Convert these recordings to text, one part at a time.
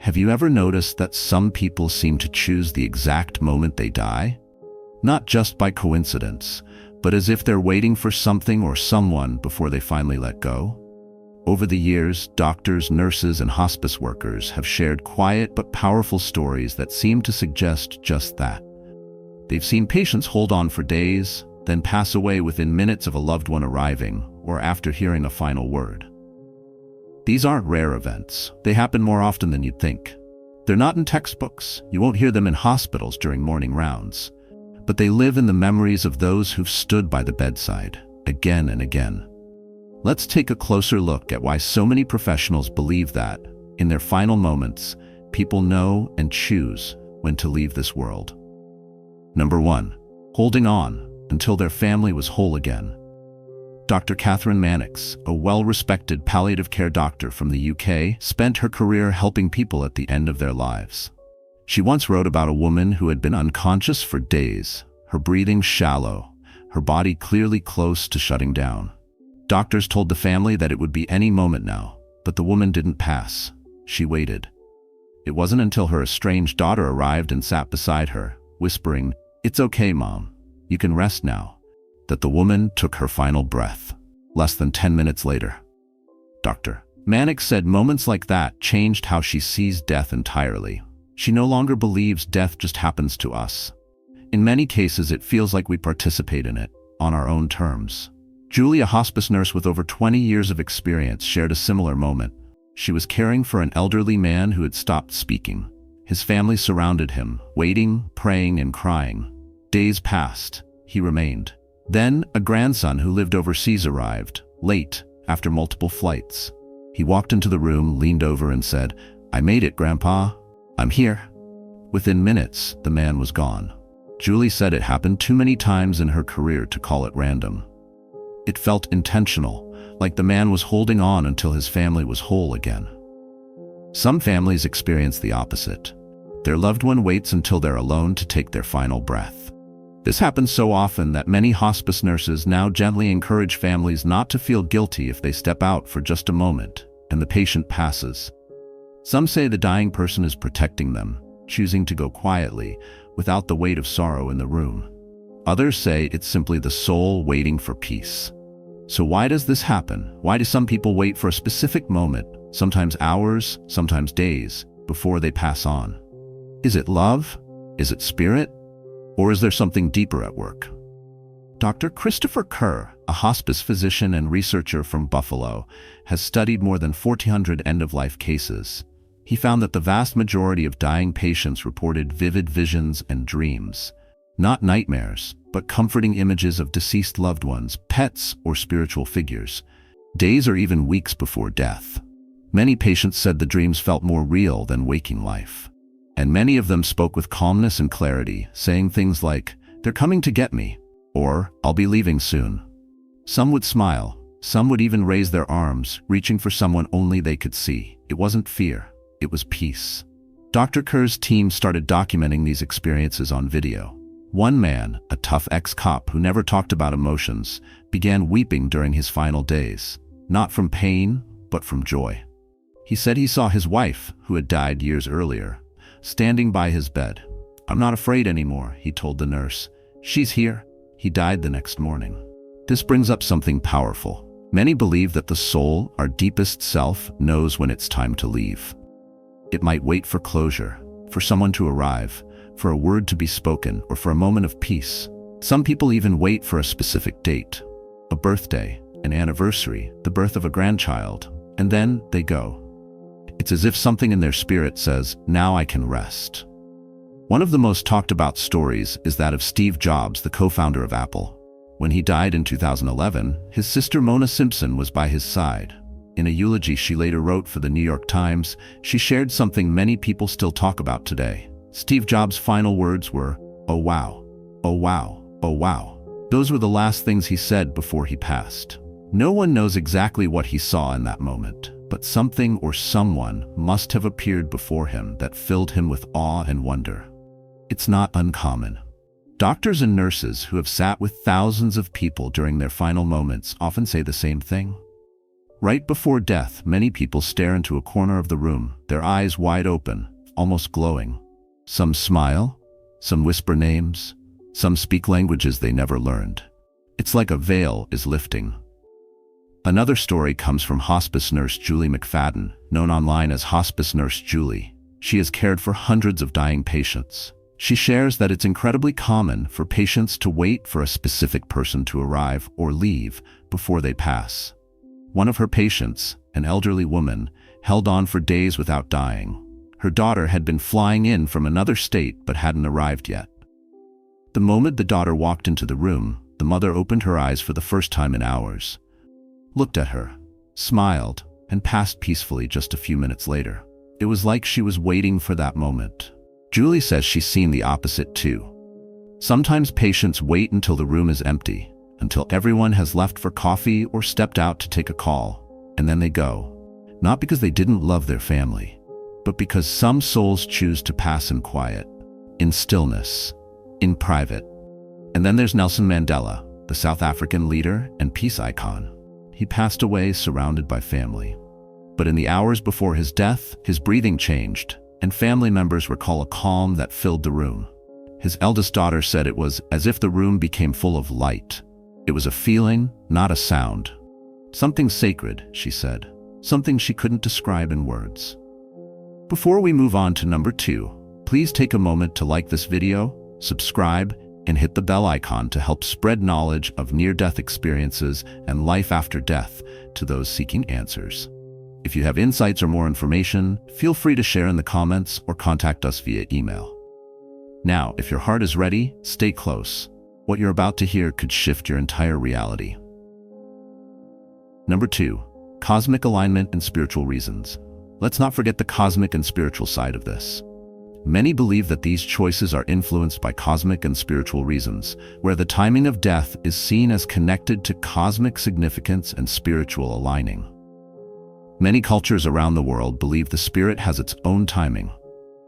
Have you ever noticed that some people seem to choose the exact moment they die? Not just by coincidence, but as if they're waiting for something or someone before they finally let go? Over the years, doctors, nurses, and hospice workers have shared quiet but powerful stories that seem to suggest just that. They've seen patients hold on for days, then pass away within minutes of a loved one arriving or after hearing a final word. These aren't rare events. They happen more often than you'd think. They're not in textbooks. You won't hear them in hospitals during morning rounds. But they live in the memories of those who've stood by the bedside, again and again. Let's take a closer look at why so many professionals believe that, in their final moments, people know and choose when to leave this world. Number 1. Holding on until their family was whole again. Dr. Catherine Mannix, a well-respected palliative care doctor from the UK, spent her career helping people at the end of their lives. She once wrote about a woman who had been unconscious for days, her breathing shallow, her body clearly close to shutting down. Doctors told the family that it would be any moment now, but the woman didn't pass. She waited. It wasn't until her estranged daughter arrived and sat beside her, whispering, "It's okay, Mom. You can rest now," that the woman took her final breath. Less than 10 minutes later. Dr. Mannix said moments like that changed how she sees death entirely. She no longer believes death just happens to us. In many cases, it feels like we participate in it, on our own terms. Julie, a hospice nurse with over 20 years of experience, shared a similar moment. She was caring for an elderly man who had stopped speaking. His family surrounded him, waiting, praying, and crying. Days passed. He remained. Then, a grandson who lived overseas arrived, late, after multiple flights. He walked into the room, leaned over, and said, "I made it, Grandpa. I'm here." Within minutes, the man was gone. Julie said it happened too many times in her career to call it random. It felt intentional, like the man was holding on until his family was whole again. Some families experience the opposite. Their loved one waits until they're alone to take their final breath. This happens so often that many hospice nurses now gently encourage families not to feel guilty if they step out for just a moment and the patient passes. Some say the dying person is protecting them, choosing to go quietly, without the weight of sorrow in the room. Others say it's simply the soul waiting for peace. So why does this happen? Why do some people wait for a specific moment, sometimes hours, sometimes days, before they pass on? Is it love? Is it spirit? Or is there something deeper at work? Dr. Christopher Kerr, a hospice physician and researcher from Buffalo, has studied more than 1,400 end-of-life cases. He found that the vast majority of dying patients reported vivid visions and dreams. Not nightmares, but comforting images of deceased loved ones, pets, or spiritual figures, days or even weeks before death. Many patients said the dreams felt more real than waking life. And many of them spoke with calmness and clarity, saying things like, "They're coming to get me," or "I'll be leaving soon." Some would smile. Some would even raise their arms, reaching for someone only they could see. It wasn't fear. It was peace. Dr. Kerr's team started documenting these experiences on video. One man, a tough ex-cop who never talked about emotions, began weeping during his final days, not from pain, but from joy. He said he saw his wife, who had died years earlier, standing by his bed. "I'm not afraid anymore," he told the nurse. "She's here." He died the next morning. This brings up something powerful. Many believe that the soul, our deepest self, knows when it's time to leave. It might wait for closure, for someone to arrive, for a word to be spoken, or for a moment of peace. Some people even wait for a specific date, a birthday, an anniversary, the birth of a grandchild, and then they go. It's as if something in their spirit says, "Now I can rest." One of the most talked about stories is that of Steve Jobs, the co-founder of Apple. When he died in 2011, his sister Mona Simpson was by his side. In a eulogy she later wrote for the New York Times, she shared something many people still talk about today. Steve Jobs' final words were, "Oh wow, oh wow, oh wow." Those were the last things he said before he passed. No one knows exactly what he saw in that moment, but something or someone must have appeared before him that filled him with awe and wonder. It's not uncommon. Doctors and nurses who have sat with thousands of people during their final moments often say the same thing. Right before death, many people stare into a corner of the room, their eyes wide open, almost glowing. Some smile, some whisper names, some speak languages they never learned. It's like a veil is lifting. Another story comes from hospice nurse Julie McFadden, known online as Hospice Nurse Julie. She has cared for hundreds of dying patients. She shares that it's incredibly common for patients to wait for a specific person to arrive or leave before they pass. One of her patients, an elderly woman, held on for days without dying. Her daughter had been flying in from another state but hadn't arrived yet. The moment the daughter walked into the room, the mother opened her eyes for the first time in hours, looked at her, smiled, and passed peacefully just a few minutes later. It was like she was waiting for that moment. Julie says she's seen the opposite too. Sometimes patients wait until the room is empty, until everyone has left for coffee or stepped out to take a call, and then they go. Not because they didn't love their family, but because some souls choose to pass in quiet, in stillness, in private. And then there's Nelson Mandela, the South African leader and peace icon. He passed away surrounded by family. But in the hours before his death, his breathing changed, and family members recall a calm that filled the room. His eldest daughter said it was as if the room became full of light. It was a feeling, not a sound. Something sacred, she said. Something she couldn't describe in words. Before we move on to number 2, please take a moment to like this video, subscribe, and hit the bell icon to help spread knowledge of near-death experiences and life after death to those seeking answers. If you have insights or more information, feel free to share in the comments or contact us via email. Now, if your heart is ready, stay close. What you're about to hear could shift your entire reality. Number 2, cosmic alignment and spiritual reasons. Let's not forget the cosmic and spiritual side of this. Many believe that these choices are influenced by cosmic and spiritual reasons, where the timing of death is seen as connected to cosmic significance and spiritual aligning. Many cultures around the world believe the spirit has its own timing.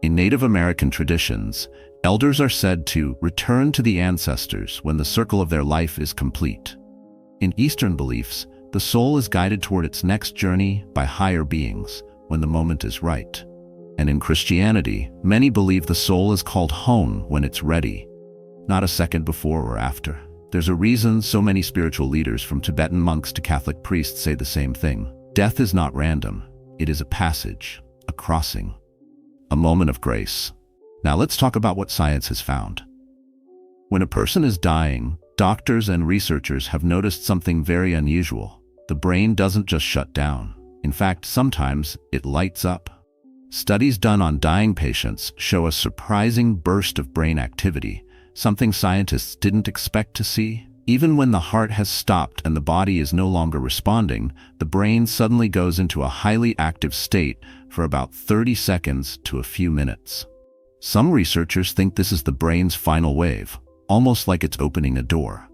In Native American traditions, elders are said to return to the ancestors when the circle of their life is complete. In Eastern beliefs, the soul is guided toward its next journey by higher beings when the moment is right. And in Christianity, many believe the soul is called home when it's ready, not a second before or after. There's a reason so many spiritual leaders, from Tibetan monks to Catholic priests, say the same thing. Death is not random. It is a passage, a crossing, a moment of grace. Now let's talk about what science has found. When a person is dying, doctors and researchers have noticed something very unusual. The brain doesn't just shut down. In fact, sometimes it lights up. Studies done on dying patients show a surprising burst of brain activity, something scientists didn't expect to see. Even when the heart has stopped and the body is no longer responding, the brain suddenly goes into a highly active state for about 30 seconds to a few minutes. Some researchers think this is the brain's final wave, almost like it's opening a door.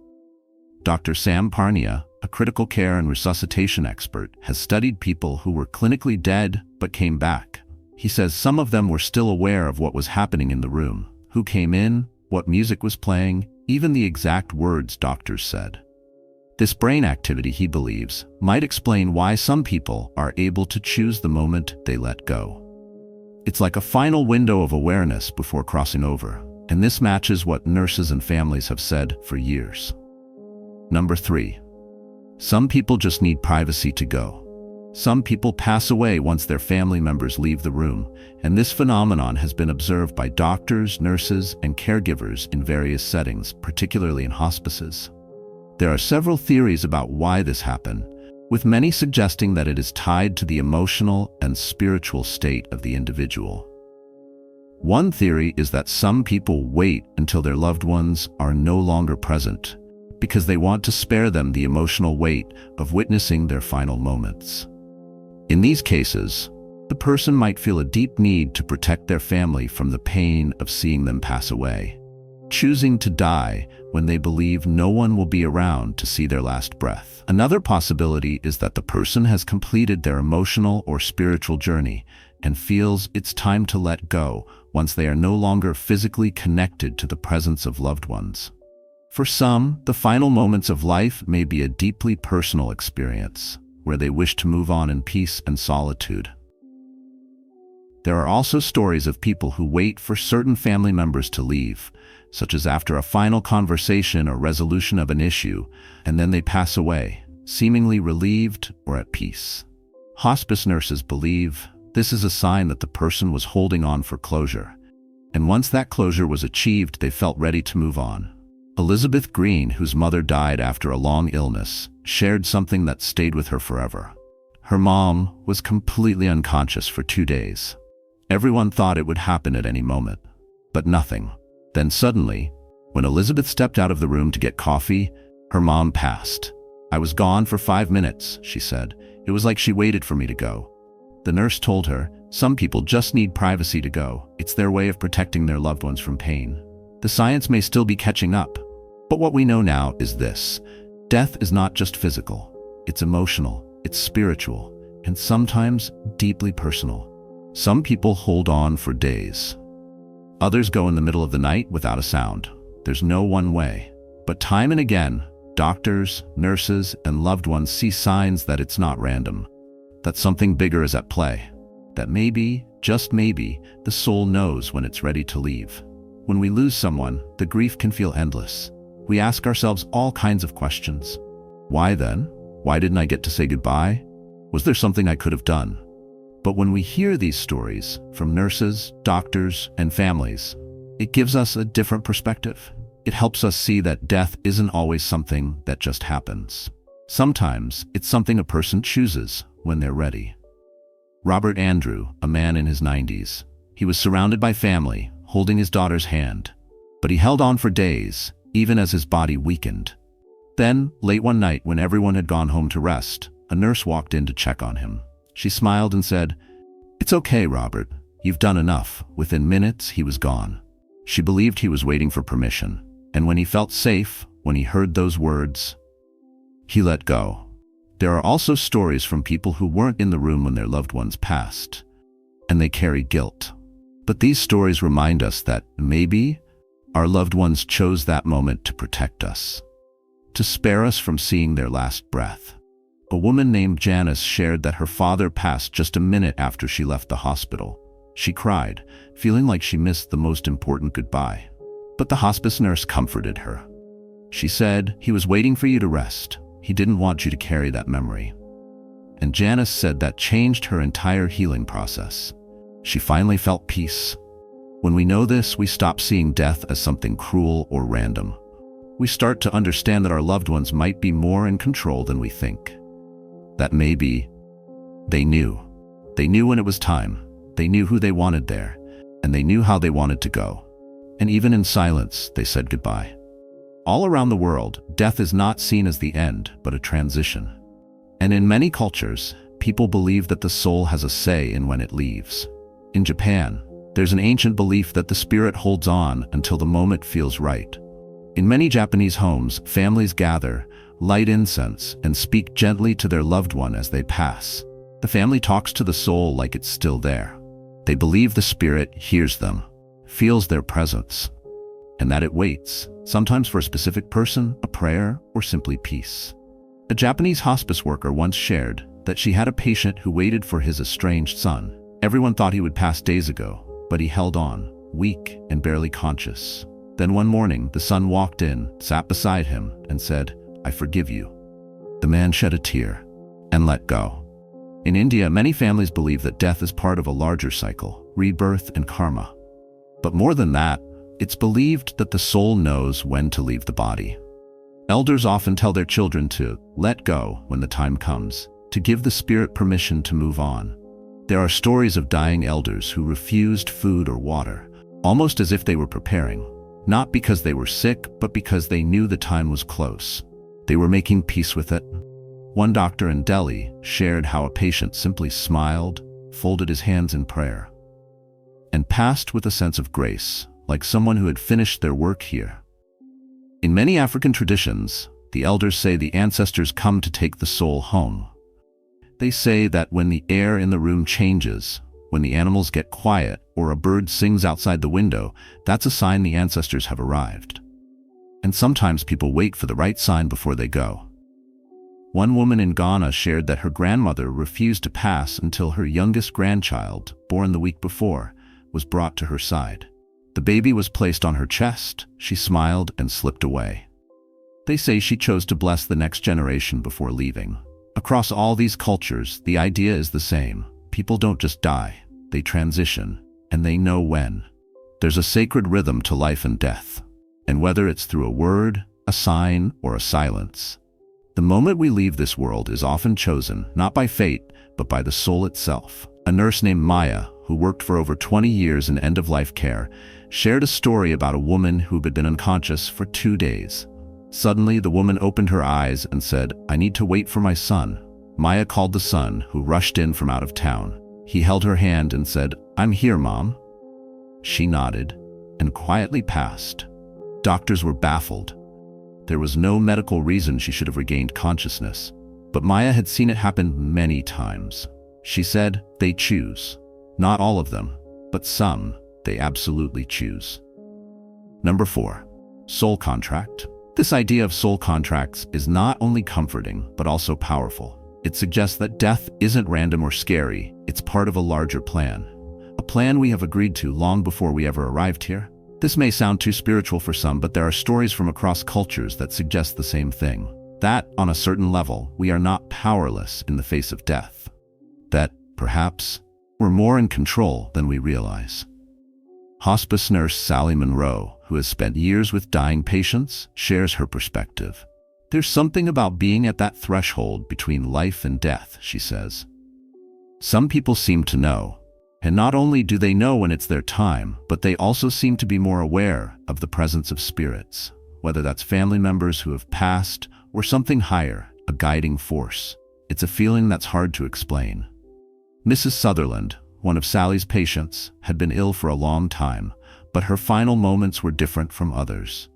Dr. Sam Parnia, a critical care and resuscitation expert, has studied people who were clinically dead but came back. He says some of them were still aware of what was happening in the room, who came in, what music was playing, even the exact words doctors said. This brain activity, he believes, might explain why some people are able to choose the moment they let go. It's like a final window of awareness before crossing over, and this matches what nurses and families have said for years. Number 3. Some people just need privacy to go. Some people pass away once their family members leave the room, and this phenomenon has been observed by doctors, nurses, and caregivers in various settings, particularly in hospices. There are several theories about why this happened, with many suggesting that it is tied to the emotional and spiritual state of the individual. One theory is that some people wait until their loved ones are no longer present, because they want to spare them the emotional weight of witnessing their final moments. In these cases, the person might feel a deep need to protect their family from the pain of seeing them pass away, choosing to die when they believe no one will be around to see their last breath. Another possibility is that the person has completed their emotional or spiritual journey and feels it's time to let go once they are no longer physically connected to the presence of loved ones. For some, the final moments of life may be a deeply personal experience, where they wish to move on in peace and solitude. There are also stories of people who wait for certain family members to leave, such as after a final conversation or resolution of an issue, and then they pass away, seemingly relieved or at peace. Hospice nurses believe this is a sign that the person was holding on for closure, and once that closure was achieved, they felt ready to move on. Elizabeth Green, whose mother died after a long illness, shared something that stayed with her forever. Her mom was completely unconscious for 2 days. Everyone thought it would happen at any moment, but nothing. Then suddenly, when Elizabeth stepped out of the room to get coffee, her mom passed. "I was gone for 5 minutes," she said. "It was like she waited for me to go." The nurse told her, "Some people just need privacy to go. It's their way of protecting their loved ones from pain." The science may still be catching up, but what we know now is this: death is not just physical. It's emotional, it's spiritual, and sometimes deeply personal. Some people hold on for days. Others go in the middle of the night without a sound. There's no one way. But time and again, doctors, nurses, and loved ones see signs that it's not random, that something bigger is at play, that maybe, just maybe, the soul knows when it's ready to leave. When we lose someone, the grief can feel endless. We ask ourselves all kinds of questions. Why then? Why didn't I get to say goodbye? Was there something I could have done? But when we hear these stories from nurses, doctors, and families, it gives us a different perspective. It helps us see that death isn't always something that just happens. Sometimes it's something a person chooses when they're ready. Robert Andrew, a man in his 90s, he was surrounded by family, holding his daughter's hand. But he held on for days, even as his body weakened. Then, late one night when everyone had gone home to rest, a nurse walked in to check on him. She smiled and said, "It's okay, Robert. You've done enough." Within minutes, he was gone. She believed he was waiting for permission. And when he felt safe, when he heard those words, he let go. There are also stories from people who weren't in the room when their loved ones passed, and they carry guilt. But these stories remind us that maybe our loved ones chose that moment to protect us, to spare us from seeing their last breath. A woman named Janice shared that her father passed just a minute after she left the hospital. She cried, feeling like she missed the most important goodbye. But the hospice nurse comforted her. She said, "He was waiting for you to rest. He didn't want you to carry that memory." And Janice said that changed her entire healing process. She finally felt peace. When we know this, we stop seeing death as something cruel or random. We start to understand that our loved ones might be more in control than we think. That maybe they knew. They knew when it was time. They knew who they wanted there, and they knew how they wanted to go. And even in silence, they said goodbye. All around the world, death is not seen as the end, but a transition. And in many cultures, people believe that the soul has a say in when it leaves. In Japan, there's an ancient belief that the spirit holds on until the moment feels right. In many Japanese homes, families gather, light incense, and speak gently to their loved one as they pass. The family talks to the soul like it's still there. They believe the spirit hears them, feels their presence, and that it waits, sometimes for a specific person, a prayer, or simply peace. A Japanese hospice worker once shared that she had a patient who waited for his estranged son. Everyone thought he would pass days ago, but he held on, weak and barely conscious. Then one morning, the son walked in, sat beside him, and said, "I forgive you." The man shed a tear and let go. In India, many families believe that death is part of a larger cycle, rebirth and karma. But more than that, it's believed that the soul knows when to leave the body. Elders often tell their children to let go when the time comes, to give the spirit permission to move on. There are stories of dying elders who refused food or water, almost as if they were preparing, not because they were sick, but because they knew the time was close. They were making peace with it. One doctor in Delhi shared how a patient simply smiled, folded his hands in prayer, and passed with a sense of grace, like someone who had finished their work here. In many African traditions, the elders say the ancestors come to take the soul home. They say that when the air in the room changes, when the animals get quiet, or a bird sings outside the window, that's a sign the ancestors have arrived. And sometimes people wait for the right sign before they go. One woman in Ghana shared that her grandmother refused to pass until her youngest grandchild, born the week before, was brought to her side. The baby was placed on her chest, she smiled and slipped away. They say she chose to bless the next generation before leaving. Across all these cultures, the idea is the same. People don't just die, they transition, and they know when. There's a sacred rhythm to life and death, and whether it's through a word, a sign, or a silence, the moment we leave this world is often chosen, not by fate, but by the soul itself. A nurse named Maya, who worked for over 20 years in end-of-life care, shared a story about a woman who had been unconscious for 2 days. Suddenly, the woman opened her eyes and said, "I need to wait for my son." Maya called the son, who rushed in from out of town. He held her hand and said, "I'm here, Mom." She nodded and quietly passed. Doctors were baffled. There was no medical reason she should have regained consciousness, but Maya had seen it happen many times. She said, "They choose. Not all of them, but some, they absolutely choose." Number 4. Soul contract. This idea of soul contracts is not only comforting, but also powerful. It suggests that death isn't random or scary, it's part of a larger plan. A plan we have agreed to long before we ever arrived here. This may sound too spiritual for some, but there are stories from across cultures that suggest the same thing. That, on a certain level, we are not powerless in the face of death. That, perhaps, we're more in control than we realize. Hospice nurse Sally Monroe, who has spent years with dying patients, shares her perspective. "There's something about being at that threshold between life and death," she says. "Some people seem to know. And not only do they know when it's their time, but they also seem to be more aware of the presence of spirits, whether that's family members who have passed or something higher, a guiding force. It's a feeling that's hard to explain." Mrs. Sutherland, one of Sally's patients, had been ill for a long time, but her final moments were different from others.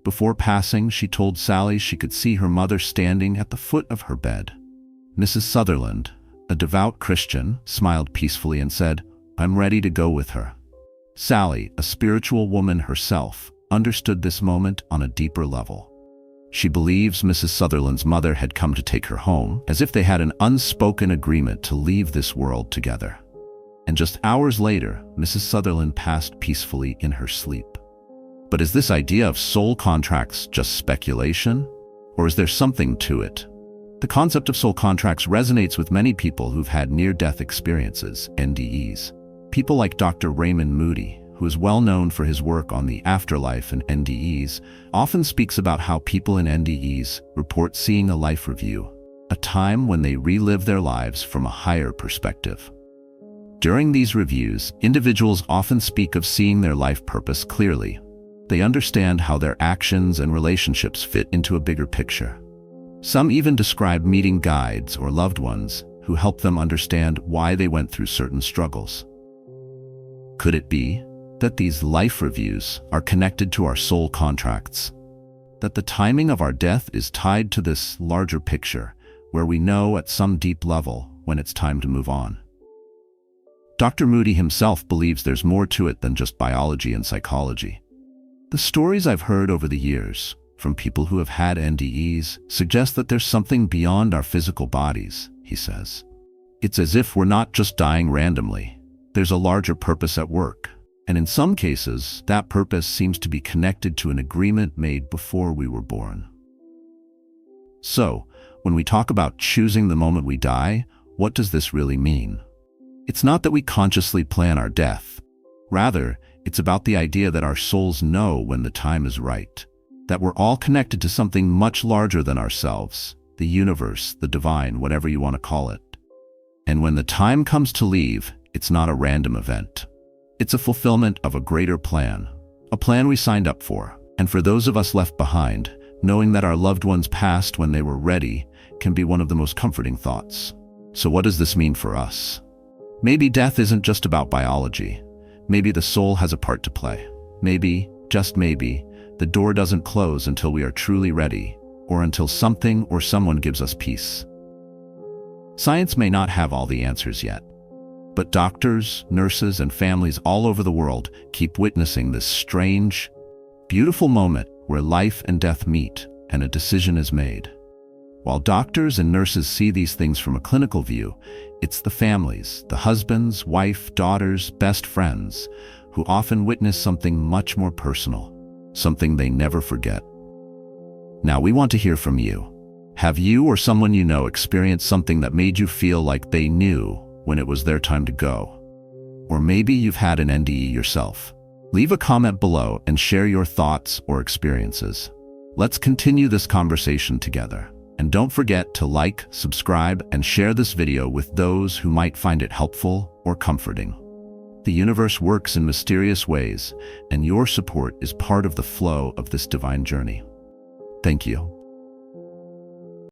Before passing, she told Sally she could see her mother standing at the foot of her bed. Mrs. Sutherland, a devout Christian, smiled peacefully and said, "I'm ready to go with her." Sally, a spiritual woman herself, understood this moment on a deeper level. She believes Mrs. Sutherland's mother had come to take her home, as if they had an unspoken agreement to leave this world together. And just hours later, Mrs. Sutherland passed peacefully in her sleep. But is this idea of soul contracts just speculation? Or is there something to it? The concept of soul contracts resonates with many people who've had near-death experiences, NDEs. People like Dr. Raymond Moody, who is well known for his work on the afterlife and NDEs, often speaks about how people in NDEs report seeing a life review, a time when they relive their lives from a higher perspective. During these reviews, individuals often speak of seeing their life purpose clearly. They understand how their actions and relationships fit into a bigger picture. Some even describe meeting guides or loved ones who help them understand why they went through certain struggles. Could it be that these life reviews are connected to our soul contracts? That the timing of our death is tied to this larger picture, where we know at some deep level when it's time to move on? Dr. Moody himself believes there's more to it than just biology and psychology. The stories I've heard over the years, from people who have had NDEs, suggest that there's something beyond our physical bodies, he says. It's as if we're not just dying randomly. There's a larger purpose at work. And in some cases, that purpose seems to be connected to an agreement made before we were born. So, when we talk about choosing the moment we die, what does this really mean? It's not that we consciously plan our death. Rather, it's about the idea that our souls know when the time is right, that we're all connected to something much larger than ourselves, the universe, the divine, whatever you want to call it. And when the time comes to leave, it's not a random event. It's a fulfillment of a greater plan, a plan we signed up for. And for those of us left behind, knowing that our loved ones passed when they were ready can be one of the most comforting thoughts. So what does this mean for us? Maybe death isn't just about biology. Maybe the soul has a part to play. Maybe, just maybe, the door doesn't close until we are truly ready, or until something or someone gives us peace. Science may not have all the answers yet, but doctors, nurses, and families all over the world keep witnessing this strange, beautiful moment where life and death meet and a decision is made. While doctors and nurses see these things from a clinical view, it's the families, the husbands, wife, daughters, best friends, who often witness something much more personal, something they never forget. Now, we want to hear from you. Have you or someone you know experienced something that made you feel like they knew when it was their time to go? Or maybe you've had an NDE yourself. Leave a comment below and share your thoughts or experiences. Let's continue this conversation together. And don't forget to like, subscribe, and share this video with those who might find it helpful or comforting. The universe works in mysterious ways, and your support is part of the flow of this divine journey. Thank you.